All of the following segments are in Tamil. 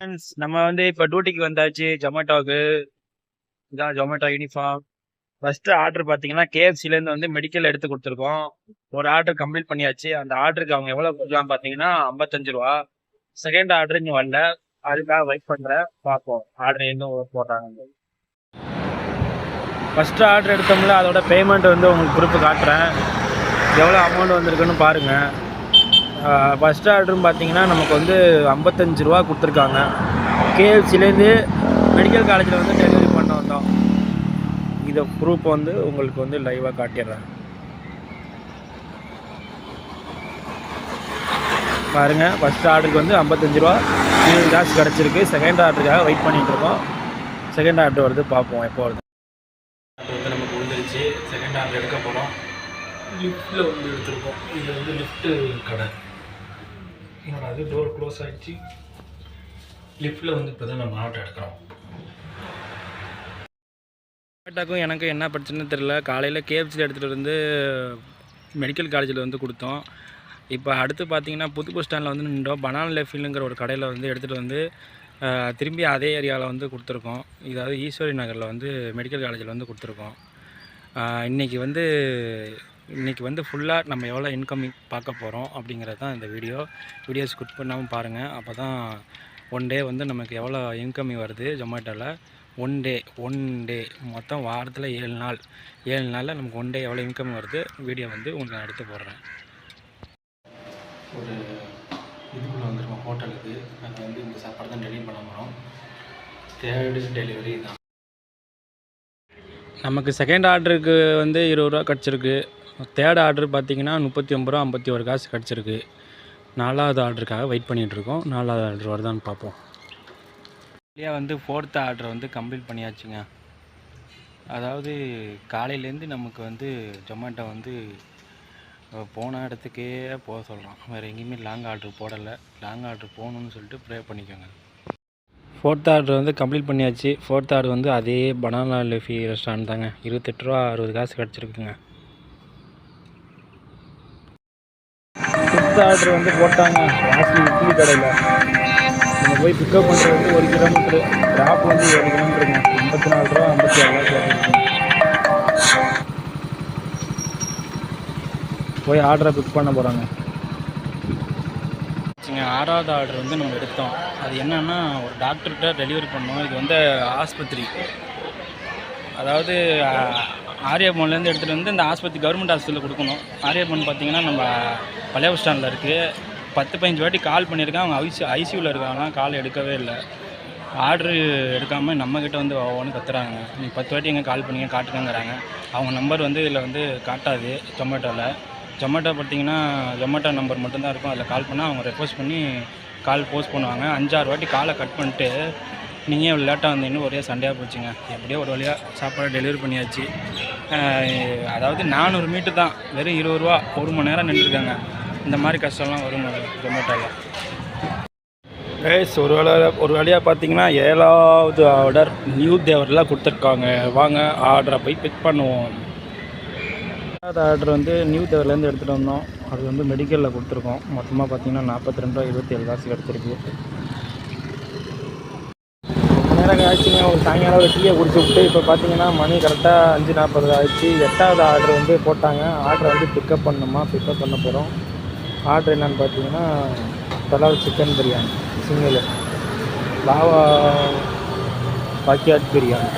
ஃப்ரெண்ட்ஸ், நம்ம இப்போ டியூட்டிக்கு வந்தாச்சு. ஜொமேட்டோவுக்கு இதான் ஜொமேட்டோ யூனிஃபார்ம். ஃபர்ஸ்ட் ஆர்டர் பார்த்தீங்கன்னா கேஎஃப்சிலேருந்து மெடிக்கல் எடுத்து கொடுத்துருக்கோம். ஒரு ஆர்டர் கம்ப்ளீட் பண்ணியாச்சு. அந்த ஆர்டருக்கு அவங்க எவ்வளோ கொடுக்கலாம் பார்த்தீங்கன்னா 55 ரூபா. செகண்ட் ஆர்டர் இன்னும் வரல. அதுக்காக வெயிட் பண்ணுறேன். பார்ப்போம் ஆர்டர் இன்னும் போடுறாங்க. ஃபர்ஸ்ட் ஆர்டர் எடுத்தோம்ல, அதோட பேமெண்ட் உங்களுக்கு குரூப்பு காட்டுறேன். எவ்வளோ அமௌண்ட் வந்திருக்குன்னு பாருங்கள். ஃபஸ்ட் ஆர்டரும் பார்த்தீங்கன்னா நமக்கு 55 ரூபா கொடுத்துருக்காங்க. கேஎஃப்சிலேருந்து மெடிக்கல் காலேஜில் டெலிவரி பண்ண வந்தோம். இதை ப்ரூஃப் உங்களுக்கு லைவாக காட்டிடுறேன். பாருங்கள், ஃபஸ்ட் ஆர்டருக்கு 55 ரூபா காசு கிடச்சிருக்கு. செகண்ட் ஆர்டருக்காக வெயிட் பண்ணிகிட்ருக்கோம். செகண்ட் ஆர்டர் வருது, பார்ப்போம் எப்போ வருது. ஆர்டர் நமக்கு விழுந்துருச்சு. செகண்ட் ஆர்டர் எடுக்க போகிறோம். லிஃப்ட்டில் எடுத்துருக்கோம். இது லிஃப்ட்டு கடை. அது டோர் க்ளோஸ் ஆகிடுச்சு. லிஃப்ட்டில் இப்போ தான் நம்ம ஆர்டர் எடுக்கிறோம். டொமேட்டோக்கும் எனக்கு என்ன பிரச்சனைன்னு தெரியல. காலையில் கேஎஃப்சியில் எடுத்துகிட்டு மெடிக்கல் காலேஜில் கொடுத்தோம். இப்போ அடுத்து பார்த்தீங்கன்னா புது பஸ் ஸ்டாண்டில் நின்றோம். பனானா லெஃபிலுங்கிற ஒரு கடையில் எடுத்துகிட்டு திரும்பி அதே ஏரியாவில் கொடுத்துருக்கோம். இதாவது ஈஸ்வரி நகரில் மெடிக்கல் காலேஜில் கொடுத்துருக்கோம். இன்றைக்கி ஃபுல்லாக நம்ம எவ்வளோ இன்கமிங் பார்க்க போகிறோம் அப்படிங்கிறது தான் இந்த வீடியோ ஸ்கிப் பண்ணாமல் பாருங்கள். அப்போ தான் ஒன் டே நமக்கு எவ்வளோ இன்கமிங் வருது ஜொமேட்டோவில். ஒன் டே மொத்தம் வாரத்தில் 7 நாளில் நமக்கு ஒன் டே எவ்வளோ இன்கம் வருது வீடியோ உங்களுக்கு நான் எடுத்து போடுறேன். ஒரு இதுக்குள்ளே வந்துருக்கோம் ஹோட்டலுக்கு. நாங்கள் இந்த சாப்பாடு தான் டெலிவரி பண்ண போகிறோம். தேர்டு டெலிவரி தான். நமக்கு செகண்ட் ஆர்டருக்கு 20 ரூபா கிடச்சிருக்கு. தேர்ட் ஆர்டர் பார்த்திங்கன்னா 39 ரூபா 51 காசு கிடச்சிருக்கு. 4வது ஆர்டருக்காக வெயிட் பண்ணிகிட்ருக்கோம். 4வது ஆர்டர் வருதான்னு பார்ப்போம். இல்லையா ஃபோர்த் ஆர்டர் கம்ப்ளீட் பண்ணியாச்சுங்க. அதாவது காலையிலேருந்து நமக்கு ஜொமேட்டோ போன இடத்துக்கே போக சொல்கிறோம். வேறு எங்கேயுமே லாங் ஆர்டர் போடலை. லாங் ஆர்டர் போகணுன்னு சொல்லிட்டு ப்ரே பண்ணிக்கோங்க. ஃபோர்த் ஆர்டர் கம்ப்ளீட் பண்ணியாச்சு. ஃபோர்த் ஆர்டர் அதே பனானா லெஃபி ரெஸ்டாரண்ட் தாங்க. 28 ரூபா 60 காசு கிடச்சிருக்குங்க. ஃபிஃப்த் ஆர்டர் போட்டாங்க ராசி இட்லி கடையில். நம்ம போய் பிக்கப் பண்ணுறது 1 கிலோமீட்ரு. ட்ராப் 7 கிலோமீட்டருங்க. 54 ரூபா 56 காசு போய் ஆர்டரை பிக் பண்ண போகிறாங்க. 6வது ஆர்டர் நம்ம எடுத்தோம். அது என்னென்னா ஒரு டாக்டர்கிட்ட டெலிவரி பண்ணோம். இது ஆஸ்பத்திரி, அதாவது ஆரியபவன்லேருந்து எடுத்துகிட்டு இந்த ஆஸ்பத்திரி கவர்மெண்ட் ஹாஸ்பிட்டலில் கொடுக்கணும். ஆரியபவன் பார்த்திங்கன்னா நம்ம பழைய பஸ் ஸ்டாண்டில் இருக்குது. 10-15 வாட்டி கால் பண்ணியிருக்கேன். அவங்க ஐசியூவில் இருக்காங்களாம். கால் எடுக்கவே இல்லை. ஆர்டரு எடுக்காமல் நம்மக்கிட்ட ஒவ்வொன்று கத்துறாங்க. நீங்கள் 10 வாட்டி எங்கே கால் பண்ணிங்க காட்டுக்கங்கிறாங்க. அவங்க நம்பர் இதில் காட்டாது. ஜொமேட்டோ பார்த்திங்கன்னா ஜொமேட்டோ நம்பர் மட்டும்தான் இருக்கும். அதில் கால் பண்ணால் அவங்க ரெக்வஸ்ட் பண்ணி கால் போஸ்ட் பண்ணுவாங்க. 5-6 வாட்டி காலை கட் பண்ணிட்டு நீங்கள் இவ்வளோ லேட்டாக வந்தீங்கன்னு ஒரே சண்டையாக போச்சுங்க. எப்படியோ ஒரு வழியாக சாப்பாடு டெலிவரி பண்ணியாச்சு. அதாவது 400 மீட்டர் தான், வெறும் 20 ரூபா. 1 மணி நேரம் நின்றுருக்காங்க. இந்த மாதிரி கஷ்டம்லாம் வரும் ஜொமேட்டோவில். ஒரு வழியாக பார்த்தீங்கன்னா 7வது ஆர்டர் நியூ தேவரில் கொடுத்துருக்காங்க. வாங்க ஆர்டரை போய் பிக் பண்ணுவோம். 7வது ஆர்டர் நியூ தேவர்லேருந்து எடுத்துகிட்டு வந்தோம். அது மெடிக்கலில் கொடுத்துருக்கோம். மொத்தமாக பார்த்தீங்கன்னா 42 ரூபா 27 காசு கிடச்சிருக்கு. நேரம் ஆச்சுங்க. ஒரு சாயங்காலம் ஒரு டீயை குடிச்சு விட்டு இப்போ பார்த்தீங்கன்னா மணி கரெக்டாக 5:40 ஆயிடுச்சு. 8வது ஆர்டர் போட்டாங்க. ஆர்டரை பிக்கப் பிக்கப் பண்ண போகிறோம். ஆர்டர் என்னென்னு பார்த்தீங்கன்னா பலாவ் சிக்கன் பிரியாணி சிங்கிள், லாவா பாக்கியாட் பிரியாணி.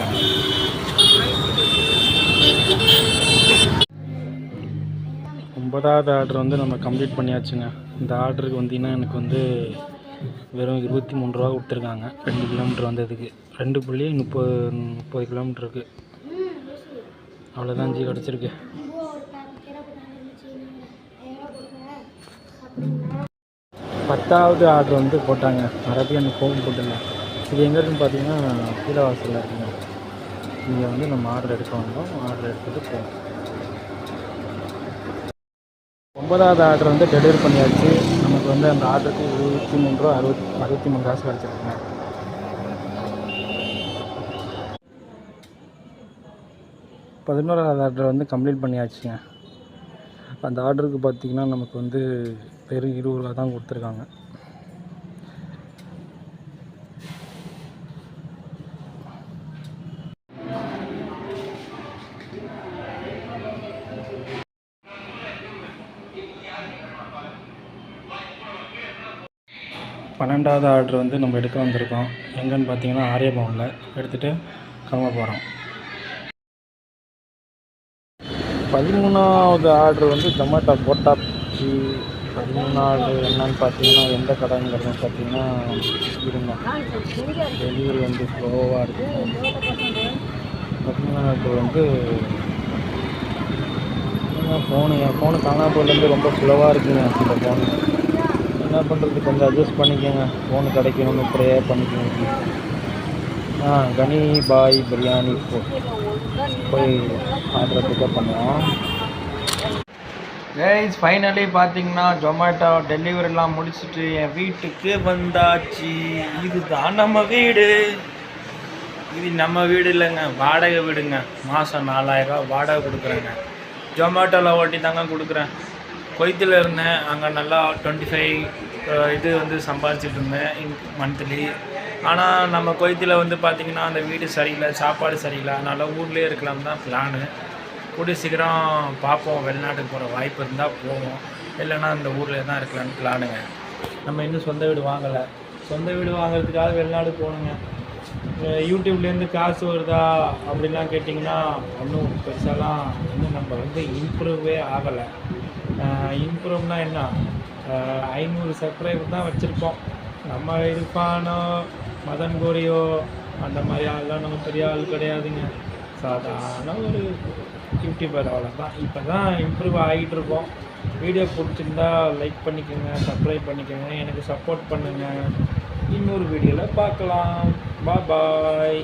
ஒன்பதாவது ஆர்டர் நம்ம கம்ப்ளீட் பண்ணியாச்சுங்க. இந்த ஆர்டருக்கு எனக்கு வெறும் 23 ரூபா கொடுத்துருக்காங்க. 2 கிலோமீட்டர் வந்ததுக்கு. 2.30 கிலோமீட்டருக்கு. அவ்வளோதான் கிடச்சிருக்கு. 10வது ஆர்டர் போட்டாங்க. அரபியன் ஹோம் ஃபுட்டில். இது எங்கே இருக்குன்னு பார்த்தீங்கன்னா கீழவாசலில் இருக்குங்க. இங்கே நம்ம ஆர்டர் எடுக்க வந்தோம். ஆர்டர் எடுத்துகிட்டு போவோம். 9வது ஆர்டர் டெலிவரி பண்ணியாச்சு. நமக்கு அந்த ஆர்டருக்கு 23 ரூபா 63 காசு கிடச்சிருக்குங்க. 11வது ஆர்டர் கம்ப்ளீட் பண்ணியாச்சுங்க. அந்த ஆர்டருக்கு பார்த்திங்கன்னா நமக்கு வெறும் 20 ரூபா தான் கொடுத்துருக்காங்க. 12வது ஆர்டர் வந்து நம்ம எடுக்க வந்திருக்கோம். எங்கன்னு பார்த்தீங்கன்னா ஆரியபவனில் எடுத்துகிட்டு கிளம்ப போகிறோம். 13வது ஆர்டர் வந்து ஜொமேட்டோ போட்டாச்சு. 13வது என்னன்னு பார்த்தீங்கன்னா எந்த கடைங்கிறது பார்த்தீங்கன்னா இருங்க, டெலிவரி வந்து ஸ்லோவாக இருக்கும். 13வது வந்து என் ஃபோனு காணாமல் போயிலேருந்து ரொம்ப ஸ்லோவாக இருக்குங்க. இந்த ஃபோனு என்ன பண்ணுறது, கொஞ்சம் அட்ஜஸ்ட் பண்ணிக்கோங்க. ஃபோனு கிடைக்கணும்னு ப்ரேயர் பண்ணிக்கோங்க. கனி பாய் பிரியாணி போய் ஆர்டரை பிக்கப் பண்ணுவோம். கைஸ் ஃபைனலி பார்த்தீங்கன்னா ஜொமேட்டோ டெலிவரிலாம் முடிச்சுட்டு என் வீட்டுக்கு வந்தாச்சு. இதுதான் நம்ம வீடு. இது நம்ம வீடு இல்லைங்க, வாடகை வீடுங்க. மாதம் 4000 வாடகை கொடுக்குறேங்க. ஜொமேட்டோவில் ஓட்டி தாங்க கொடுக்குறேன். குவைத்தில் இருந்தேன், அங்கே நல்லா 25 இது வந்து சம்பாதிச்சிட்டு இருந்தேன் மந்த்லி. ஆனால் நம்ம குவைத்தில் வந்து பார்த்திங்கன்னா அந்த வீடு சரியில்லை, சாப்பாடு சரியில்லை. அதனால் ஊர்லேயே இருக்கலாம் தான் பிளானு. கூடிய சீக்கிரம் பார்ப்போம், வெளிநாட்டுக்கு போகிற வாய்ப்பு இருந்தால் போவோம், இல்லைன்னா இந்த ஊரில் தான் இருக்கலான்னு பிளானுங்க. நம்ம இன்னும் சொந்த வீடு வாங்கலை. சொந்த வீடு வாங்குறதுக்காக வெளிநாடு போகணுங்க. யூடியூப்லேருந்து காசு வருதா அப்படின்லாம் கேட்டிங்கன்னா ஒன்றும் பெருசாலாம் இன்னும் நம்ம வந்து இம்ப்ரூவே ஆகலை. இம்ப்ரூவ்னால் என்ன, 500 சப்ஸ்கிரைபர் தான் வச்சுருக்கோம். நம்ம இருப்பானோ மதன் கோரியோ அந்த மாதிரி ஆள்லாம் நம்ம பெரிய ஆள் கிடையாதுங்க. சாதாரண ஒரு யூடியூபர், அவ்வளோதான். இப்போ தான் இம்ப்ரூவ் ஆகிட்டுருக்கோம். வீடியோ பிடிச்சிருந்தா லைக் பண்ணிக்கோங்க, சப்ஸ்கிரைப் பண்ணிக்கோங்க, எனக்கு சப்போர்ட் பண்ணுங்கள். இன்னொரு வீடியோவில் பார்க்கலாம். பாய்.